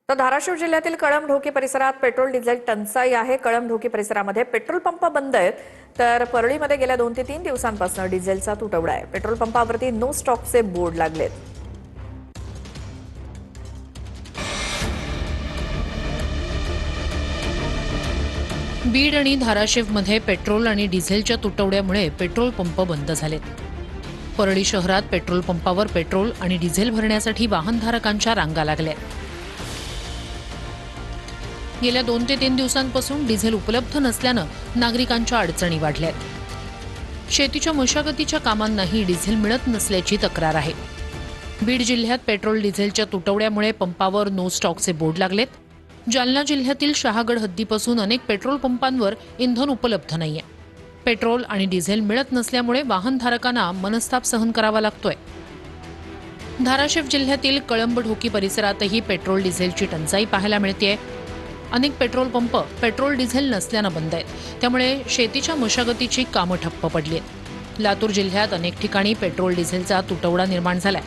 तर धाराशिव जिल्ह्यातील कळमढोकी परिसरात पेट्रोल डिझेल टंचाई आहे। कळमढोकी परिसरामध्ये पेट्रोल पंप बंद आहेत, तर परळीमध्ये गेल्या 2 ते 3 दिवसांपासून डिझेलचा तुटवडा आहे। पेट्रोल पंपावरती नो स्टॉकचे बोर्ड लागलेत। बीड आणि धाराशिवमध्ये पेट्रोल आणि डिझेलच्या तुटवड्यामुळे पेट्रोल पंप बंद झालेत। परळी शहरात पेट्रोल पंपावर पेट्रोल आणि डिझेल भरण्यासाठी वाहनधारकांच्या रांगा लागल्या। गेल्या 2 ते 3 दिवसांपासून डिझेल उपलब्ध नसल्यानं नागरिकांच्या अडचणी वाढल्यात। शेतीच्या मशागतीच्या कामांनाही डिझेल मिळत नसल्याची तक्रार आहे। बीड जिल्ह्यात पेट्रोल डिझेलच्या तुटवड्यामुळे पंपावर नो स्टॉकचे बोर्ड लागलेत। जालना जिल्ह्यातील शहागड हद्दीपासून अनेक पेट्रोल पंपांवर इंधन उपलब्ध नाहीये। पेट्रोल आणि डिझेल मिळत नसल्यामुळे वाहनधारकांना मनस्ताप सहन करावा लागतोय। धाराशिव जिल्ह्यातील कळंबढोकी परिसरातही पेट्रोल डिझेलची टंचाई पाहायला मिळतेय। अनेक पेट्रोल पंप पेट्रोल डिझेल नसल्यानं बंद आहेत, त्यामुळे शेतीच्या मशागतीची कामं ठप्प पडली आहेत। लातूर जिल्ह्यात अनेक ठिकाणी पेट्रोल डिझेलचा तुटवडा निर्माण झालाय।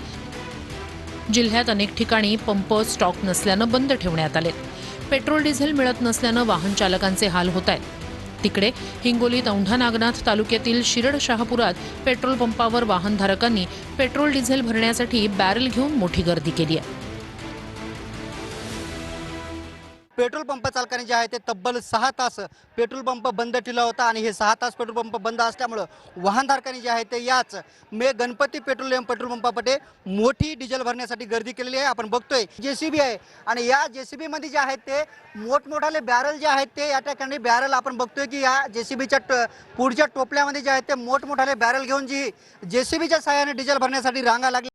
जिल्ह्यात अनेक ठिकाणी पंप स्टॉक नसल्यानं बंद ठेवण्यात आलेत। पेट्रोल डिझेल मिळत नसल्यानं वाहन चालकांचे हाल होत आहेत। तिकडे हिंगोलीत औंढा नागनाथ तालुक्यातील शिरड शहापुरात पेट्रोल पंपावर वाहनधारकांनी पेट्रोल डिझेल भरण्यासाठी बॅरल घेऊन मोठी गर्दी केली आहे। पेट्रोल पंप चालकांनी जे आहे ते तब्बल 6 तास पेट्रोल पंप बंद ठेवला होता आणि हे 6 तास पेट्रोल पंप बंद असल्यामुळे वाहनधारकांनी जे आहे ते याच गणपती पेट्रोलियम पेट्रोल पंपाकडे मोठी डिझेल भरण्यासाठी गर्दी केलेली आहे। आपण बघतोय जेसीबी आहे आणि या जेसीबी मध्ये जे आहेत ते मोठमोठाले बॅरल जे आहेत ते या ठिकाणी बॅरल आपण बघतोय की या जेसीबीच्या पुढच्या टोपल्यामध्ये जे आहेत ते मोठमोठाले बॅरल घेऊन जी जेसीबीच्या सहाय्याने डिझेल भरण्यासाठी रांगा लागल्या।